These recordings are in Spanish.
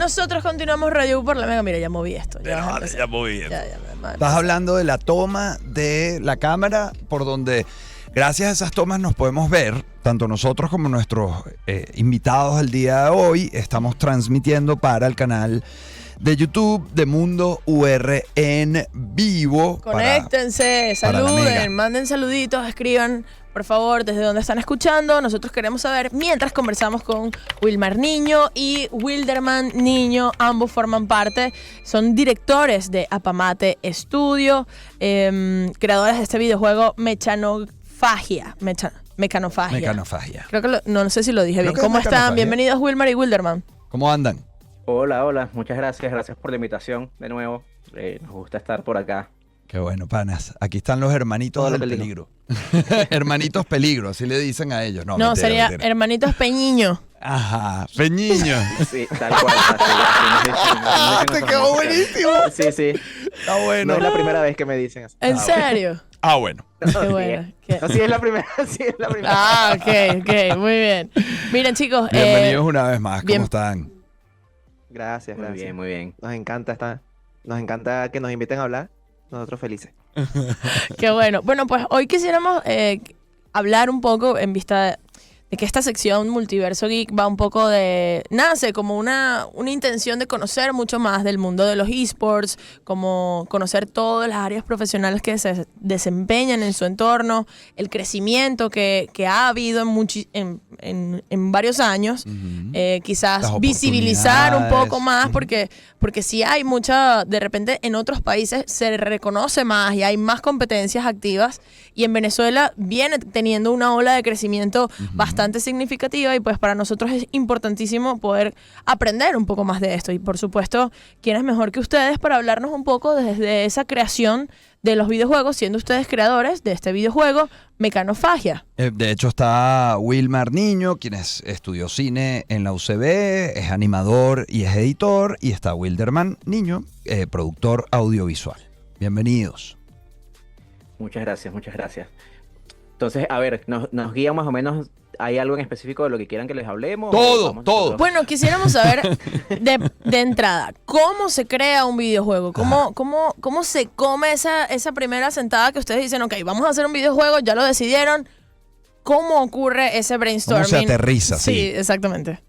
Nosotros continuamos Radio U por la Mega. Mira, ya moví esto. Ya moví esto. Estás hablando de la toma de la cámara por donde, gracias a esas tomas, nos podemos ver, tanto nosotros como nuestros invitados el día de hoy. Estamos transmitiendo para el canal de YouTube de Mundo UR en vivo. Conéctense, saluden, manden saluditos, escriban, por favor, desde donde están escuchando. Nosotros queremos saber, mientras conversamos con Wilmar Niño y Wilderman Niño, ambos forman parte, son directores de Apamate Studio, creadores de este videojuego Mechanofagia. Creo que no sé si lo dije bien. ¿Cómo están? Bienvenidos Wilmar y Wilderman. ¿Cómo andan? Hola, muchas gracias por la invitación de nuevo. Nos gusta estar por acá. Qué bueno, panas. Aquí están los hermanitos del peligro. Hermanitos peligro, así le dicen a ellos. No, mentira, sería hermanitos Peñiño. Ajá, Peñiño. Sí, tal cual. ¡Te quedó buenísimo! Sí. Está bueno. No es la primera vez que me dicen así. ¿En serio? Bueno. Qué bueno. Sí, es la primera. Ok, muy bien. Miren, chicos. Bienvenidos una vez más. ¿Cómo están? Gracias. Muy bien. Nos encanta que nos inviten a hablar. Nosotros felices. Qué bueno. Bueno, pues hoy quisiéramos hablar un poco en vista de que esta sección Multiverso Geek va un poco nace como una intención de conocer mucho más del mundo de los esports, como conocer todas las áreas profesionales que se desempeñan en su entorno, el crecimiento que ha habido en varios años, quizás visibilizar un poco más, porque sí hay mucha, de repente en otros países se reconoce más y hay más competencias activas, y en Venezuela viene teniendo una ola de crecimiento bastante significativa, y pues para nosotros es importantísimo poder aprender un poco más de esto. Y por supuesto, ¿quién es mejor que ustedes para hablarnos un poco desde esa creación de los videojuegos, siendo ustedes creadores de este videojuego Mechanofagia? De hecho está Wilmar Niño, quien estudió cine en la UCB, es animador y es editor, y está Wilderman Niño, productor audiovisual. Bienvenidos. Muchas gracias. Entonces, a ver, nos guía más o menos. ¿Hay algo en específico de lo que quieran que les hablemos? Todo. Bueno, quisiéramos saber de entrada, ¿cómo se crea un videojuego? ¿Cómo se come esa primera sentada que ustedes dicen, ok, vamos a hacer un videojuego, ya lo decidieron? ¿Cómo ocurre ese brainstorming? ¿Cómo se aterriza? Sí, exactamente.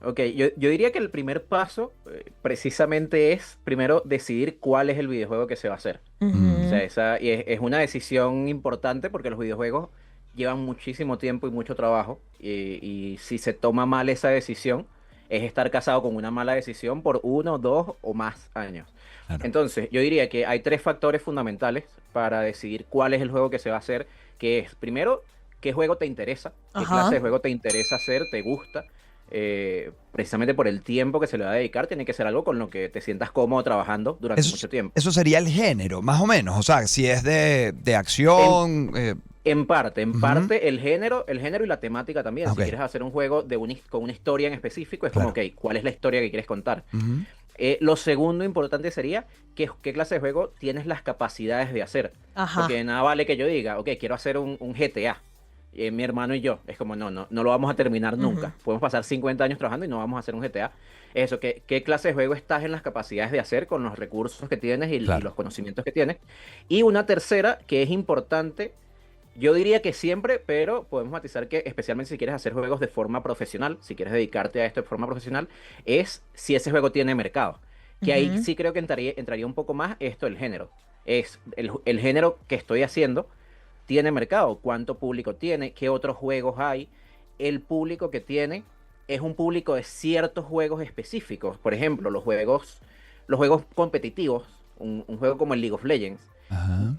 Ok, yo diría que el primer paso precisamente es primero decidir cuál es el videojuego que se va a hacer. O sea, es una decisión importante porque los videojuegos llevan muchísimo tiempo y mucho trabajo, y si se toma mal esa decisión, es estar casado con una mala decisión por 1, 2 o más años. Claro. Entonces, yo diría que hay 3 factores fundamentales para decidir cuál es el juego que se va a hacer, que es, primero, qué juego te interesa, qué clase de juego te interesa hacer, te gusta. Precisamente por el tiempo que se le va a dedicar, tiene que ser algo con lo que te sientas cómodo trabajando durante mucho tiempo. Eso sería el género, más o menos. O sea, si es de acción... En parte el género y la temática también. Okay. Si quieres hacer un juego con una historia en específico, es como, ok, ¿cuál es la historia que quieres contar? Lo segundo importante sería qué clase de juego tienes las capacidades de hacer. Porque nada vale que yo diga, ok, quiero hacer un GTA. Mi hermano y yo, es como, no lo vamos a terminar nunca. Podemos pasar 50 años trabajando y no vamos a hacer un GTA. Eso, ¿qué clase de juego estás en las capacidades de hacer con los recursos que tienes y los conocimientos que tienes? Y una tercera, que es importante, yo diría que siempre, pero podemos matizar que especialmente si quieres hacer juegos de forma profesional, si quieres dedicarte a esto de forma profesional, es si ese juego tiene mercado. Que ahí sí creo que entraría un poco más el género. Es el género que estoy haciendo, ¿tiene mercado? ¿Cuánto público tiene? ¿Qué otros juegos hay? El público que tiene es un público de ciertos juegos específicos. Por ejemplo, los juegos competitivos, un juego como el League of Legends.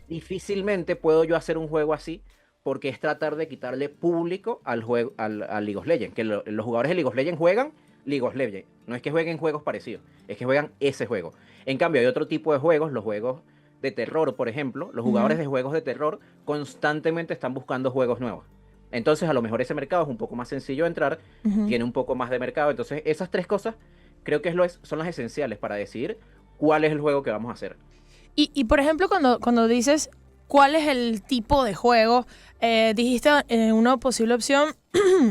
Difícilmente puedo yo hacer un juego así, porque es tratar de quitarle público al League of Legends. Que los jugadores de League of Legends juegan League of Legends. No es que jueguen juegos parecidos, es que juegan ese juego. En cambio, hay otro tipo de juegos, los juegos de terror, por ejemplo. Los jugadores de juegos de terror constantemente están buscando juegos nuevos. Entonces, a lo mejor ese mercado es un poco más sencillo de entrar, tiene un poco más de mercado. Entonces, esas 3 cosas creo que son las esenciales para decidir cuál es el juego que vamos a hacer. Y por ejemplo, cuando dices cuál es el tipo de juego, dijiste en una posible opción,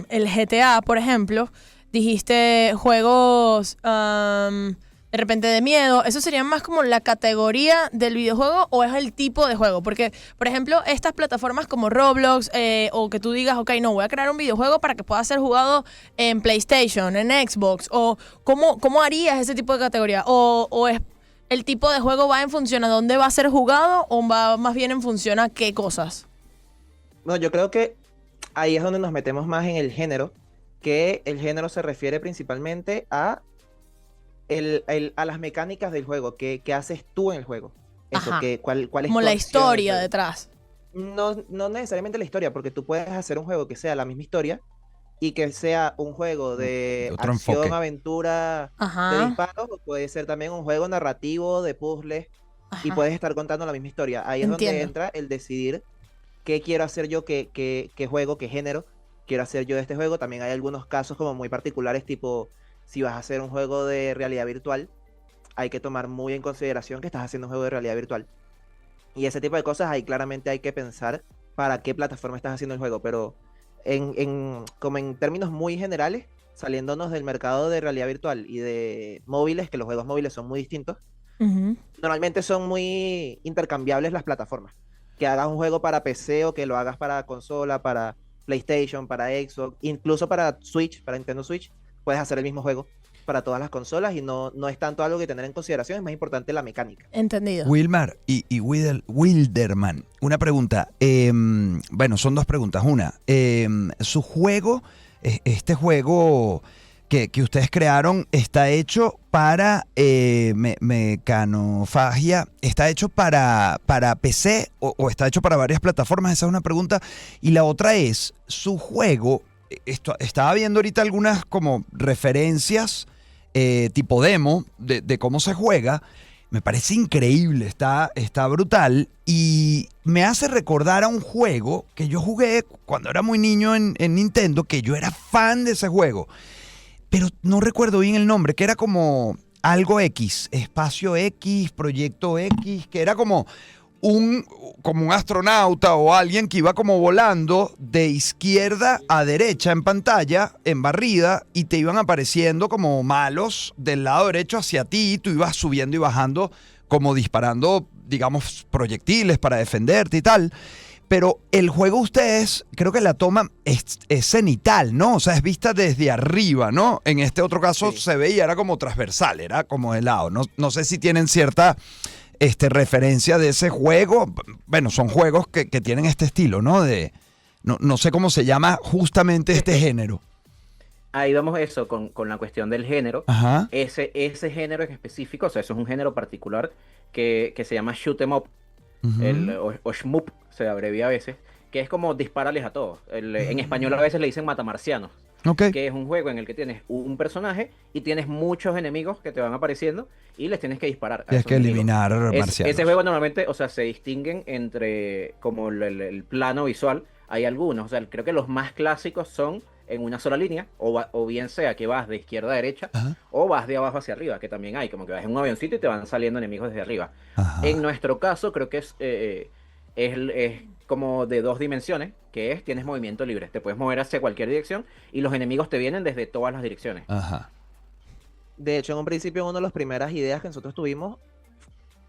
el GTA, por ejemplo, dijiste juegos de repente de miedo. ¿Eso sería más como la categoría del videojuego o es el tipo de juego? Porque, por ejemplo, estas plataformas como Roblox o que tú digas, ok, no, voy a crear un videojuego para que pueda ser jugado en PlayStation, en Xbox, o ¿cómo harías ese tipo de categoría? ¿O es el tipo de juego va en función a dónde va a ser jugado o va más bien en función a qué cosas? No, yo creo que ahí es donde nos metemos más en el género, que el género se refiere principalmente a a las mecánicas del juego, qué haces tú en el juego. Eso, Ajá. cuál es Como tu la acción en el historia juego. detrás. No necesariamente la historia, porque tú puedes hacer un juego que sea la misma historia y que sea un juego de Otro acción, enfoque. aventura, de Ajá. disparos, o puede ser también un juego narrativo, de puzzles, y Ajá. puedes estar contando la misma historia. Ahí es donde Entiendo. entra el decidir qué quiero hacer yo, qué juego, qué género quiero hacer yo de este juego. También hay algunos casos como muy particulares, tipo, si vas a hacer un juego de realidad virtual, hay que tomar muy en consideración que estás haciendo un juego de realidad virtual. Y ese tipo de cosas, ahí claramente hay que pensar para qué plataforma estás haciendo el juego. Pero como en términos muy generales, saliéndonos del mercado de realidad virtual y de móviles, que los juegos móviles son muy distintos, Ujú. normalmente son muy intercambiables las plataformas. Que hagas un juego para PC o que lo hagas para consola, para PlayStation, para Xbox, incluso para Switch, para Nintendo Switch, puedes hacer el mismo juego para todas las consolas y no es tanto algo que tener en consideración, es más importante la mecánica. Entendido. Wilmar y Wilderman, una pregunta. Bueno, son dos preguntas. Una, su juego, este juego que ustedes crearon, está hecho para Mecanofagia, ¿está hecho para PC o está hecho para varias plataformas? Esa es una pregunta. Y la otra es, su juego, estaba viendo ahorita algunas como referencias tipo demo de cómo se juega. Me parece increíble, está brutal y me hace recordar a un juego que yo jugué cuando era muy niño en Nintendo, que yo era fan de ese juego, pero no recuerdo bien el nombre, que era como algo X, Espacio X, Proyecto X, que era como un astronauta o alguien que iba como volando de izquierda a derecha en pantalla, en barrida, y te iban apareciendo como malos del lado derecho hacia ti, y tú ibas subiendo y bajando como disparando, digamos, proyectiles para defenderte y tal. Pero el juego ustedes, creo que la toma es cenital, ¿no? O sea, es vista desde arriba, ¿no? En este otro caso Sí. se veía, era como transversal, era como de lado. No sé si tienen cierta referencia de ese juego. Bueno, son juegos que tienen este estilo, ¿no? No sé cómo se llama justamente este género. Ahí vamos eso con la cuestión del género. Ajá. Ese género en específico, o sea, eso es un género particular que se llama shoot 'em up, o shmup, se abrevia a veces, que es como disparales a todos. En español a veces le dicen matamarcianos, Ok. que es un juego en el que tienes un personaje y tienes muchos enemigos que te van apareciendo y les tienes que disparar a Tienes esos que enemigos. eliminar marcianos. Ese juego normalmente, o sea, se distinguen entre como el plano visual. Hay algunos, o sea, creo que los más clásicos son en una sola línea, o bien sea que vas de izquierda a derecha, Ajá. o vas de abajo hacia arriba, que también hay, como que vas en un avioncito y te van saliendo enemigos desde arriba. Ajá. En nuestro caso, creo que es como de dos dimensiones, que tienes movimiento libre, te puedes mover hacia cualquier dirección y los enemigos te vienen desde todas las direcciones. Ajá. De hecho, en un principio, una de las primeras ideas que nosotros tuvimos,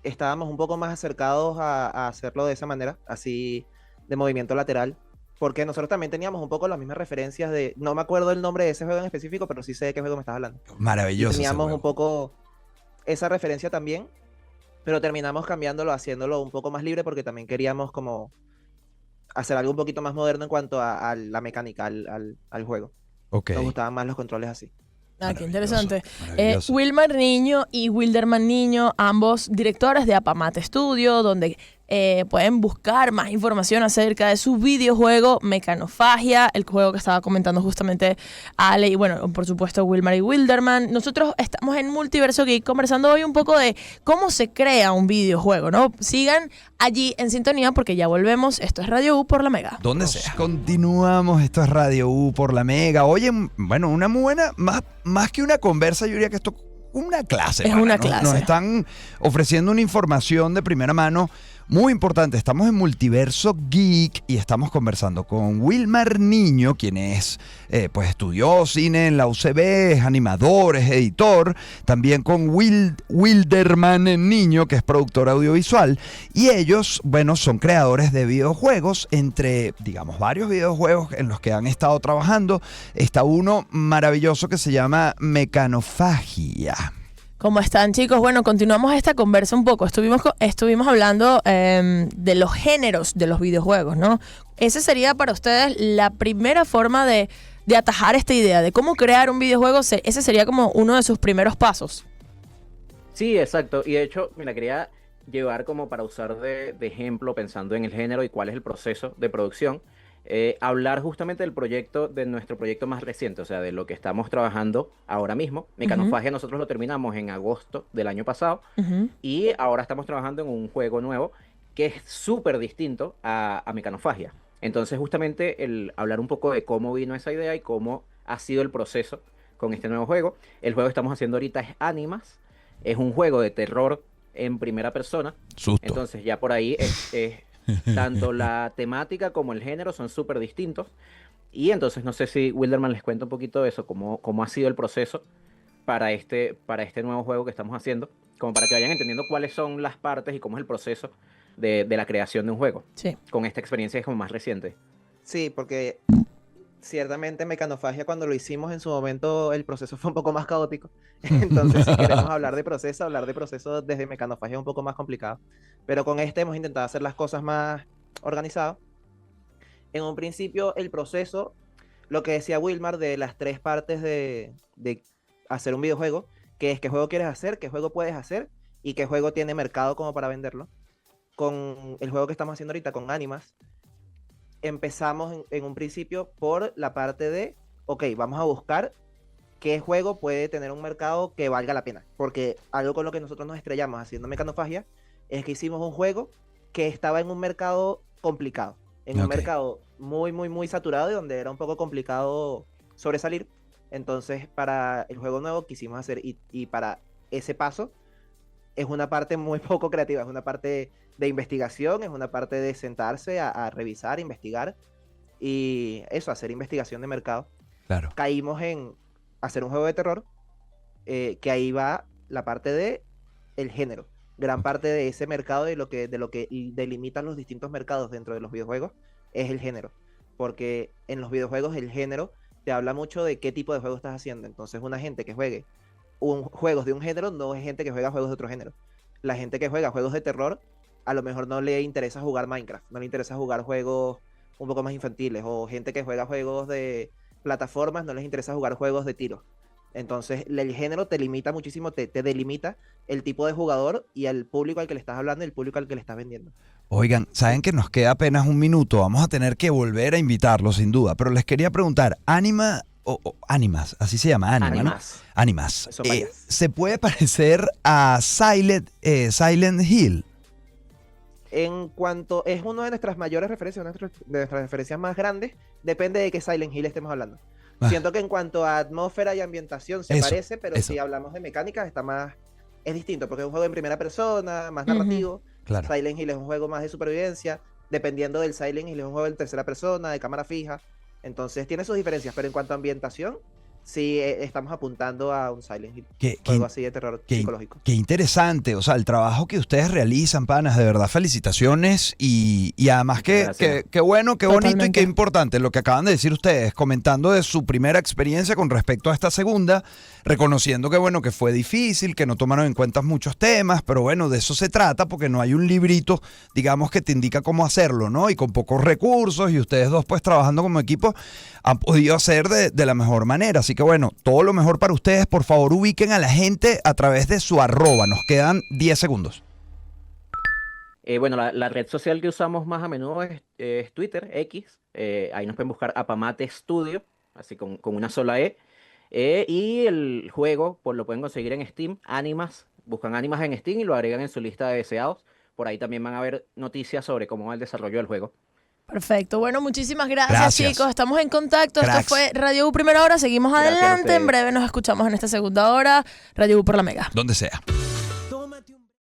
estábamos un poco más acercados a hacerlo de esa manera, así de movimiento lateral, porque nosotros también teníamos un poco las mismas referencias no me acuerdo el nombre de ese juego en específico, pero sí sé de qué juego me estás hablando. Y Maravilloso ese teníamos juego. un poco esa referencia también, pero terminamos cambiándolo, haciéndolo un poco más libre, porque también queríamos como hacer algo un poquito más moderno en cuanto a la mecánica, al juego. Ok. Nos gustaban más los controles así. Ah, qué Maravilloso, interesante. maravilloso. Wilmar Niño y Wilderman Niño, ambos directores de Apamate Studio, donde pueden buscar más información acerca de su videojuego Mecanofagia, el juego que estaba comentando justamente Ale y bueno, por supuesto Wilmar y Wilderman. Nosotros estamos en Multiverso Geek conversando hoy un poco de cómo se crea un videojuego, ¿no? Sigan allí en sintonía porque ya volvemos. Esto es Radio U por la Mega. Donde sea. Continuamos, esto es Radio U por la Mega. Oye, bueno, una muy buena, más que una conversa, yo diría que esto es una clase. Es pana, una ¿no? clase. Nos están ofreciendo una información de primera mano Muy importante, estamos en Multiverso Geek y estamos conversando con Wilmar Niño, quien es, pues estudió cine en la UCB, es animador, es editor. También con Wilderman Niño, que es productor audiovisual. Y ellos, bueno, son creadores de videojuegos, entre, digamos, varios videojuegos en los que han estado trabajando. Está uno maravilloso que se llama Mecanofagia. ¿Cómo están, chicos? Bueno, continuamos esta conversa un poco. Estuvimos hablando de los géneros de los videojuegos, ¿no? Esa sería para ustedes la primera forma de atajar esta idea de cómo crear un videojuego. Ese sería como uno de sus primeros pasos. Sí, exacto. Y de hecho, me la quería llevar como para usar de ejemplo, pensando en el género y cuál es el proceso de producción. Hablar justamente de nuestro proyecto más reciente, o sea, de lo que estamos trabajando ahora mismo. Mecanofagia nosotros lo terminamos en agosto del año pasado y ahora estamos trabajando en un juego nuevo que es súper distinto a Mecanofagia. Entonces, justamente el hablar un poco de cómo vino esa idea y cómo ha sido el proceso con este nuevo juego. El juego que estamos haciendo ahorita es Animas, es un juego de terror en primera persona. Susto. Entonces, ya por ahí tanto la temática como el género son súper distintos. Y entonces no sé si Wilderman les cuenta un poquito de eso, cómo ha sido el proceso para este nuevo juego que estamos haciendo, como para que vayan entendiendo cuáles son las partes y cómo es el proceso de la creación de un juego. Sí. Con esta experiencia que es como más reciente. Sí, porque ciertamente Mecanofagia, cuando lo hicimos en su momento, el proceso fue un poco más caótico. Entonces, si queremos hablar de proceso desde Mecanofagia es un poco más complicado. Pero con este hemos intentado hacer las cosas más organizadas. En un principio, el proceso, lo que decía Wilmar de las 3 partes de hacer un videojuego, que es qué juego quieres hacer, qué juego puedes hacer y qué juego tiene mercado como para venderlo. Con el juego que estamos haciendo ahorita, con Animas, empezamos en un principio por la parte de, ok, vamos a buscar qué juego puede tener un mercado que valga la pena. Porque algo con lo que nosotros nos estrellamos haciendo Mecanofagia es que hicimos un juego que estaba en un mercado complicado. En un mercado muy, muy, muy saturado y donde era un poco complicado sobresalir. Entonces, para el juego nuevo quisimos hacer, y para ese paso, es una parte muy poco creativa, es una parte de investigación, es una parte de sentarse a revisar, investigar y eso, hacer investigación de mercado. Claro. Caímos en hacer un juego de terror, que ahí va la parte de el género. Gran parte de ese mercado, de lo que delimitan los distintos mercados dentro de los videojuegos, es el género. Porque en los videojuegos el género te habla mucho de qué tipo de juego estás haciendo. Entonces, una gente que juegue juegos de un género no es gente que juega juegos de otro género. La gente que juega juegos de terror a lo mejor no le interesa jugar Minecraft, no le interesa jugar juegos un poco más infantiles, o gente que juega juegos de plataformas no les interesa jugar juegos de tiro. Entonces el género te limita muchísimo, te delimita el tipo de jugador y el público al que le estás hablando y el público al que le estás vendiendo. Oigan, saben que nos queda apenas un minuto, vamos a tener que volver a invitarlos sin duda, pero les quería preguntar, Animas, así se llama, Animas. ¿no? Animas. ¿Se puede parecer a Silent Hill? En cuanto, es una de nuestras mayores referencias, una de nuestras referencias más grandes, depende de qué Silent Hill estemos hablando. Siento que en cuanto a atmósfera y ambientación se parece, pero si hablamos de mecánicas es distinto, porque es un juego en primera persona, más narrativo. Claro. Silent Hill es un juego más de supervivencia, dependiendo del Silent Hill es un juego en tercera persona, de cámara fija. Entonces tiene sus diferencias, pero en cuanto a ambientación, sí estamos apuntando a un Silent Hill. Algo así de terror psicológico. Qué interesante, o sea, el trabajo que ustedes realizan, panas, de verdad, felicitaciones y además qué bueno, qué bonito y qué importante lo que acaban de decir ustedes, comentando de su primera experiencia con respecto a esta segunda, reconociendo que bueno, que fue difícil, que no tomaron en cuenta muchos temas, pero bueno, de eso se trata porque no hay un librito, digamos, que te indica cómo hacerlo, ¿no? Y con pocos recursos y ustedes dos pues trabajando como equipo han podido hacer de la mejor manera, así que bueno, todo lo mejor para ustedes. Por favor, ubiquen a la gente a través de su @. Nos quedan 10 segundos. Bueno, la red social que usamos más a menudo es Twitter, X. Ahí nos pueden buscar Apamate Studio, así con una sola E. Y el juego pues lo pueden conseguir en Steam, Animas. Buscan Animas en Steam y lo agregan en su lista de deseados. Por ahí también van a ver noticias sobre cómo va el desarrollo del juego. Perfecto. Bueno, muchísimas gracias, chicos. Estamos en contacto. Cracks. Esto fue Radio U Primera Hora. Seguimos adelante. En breve nos escuchamos en esta segunda hora. Radio U por la Mega. Donde sea.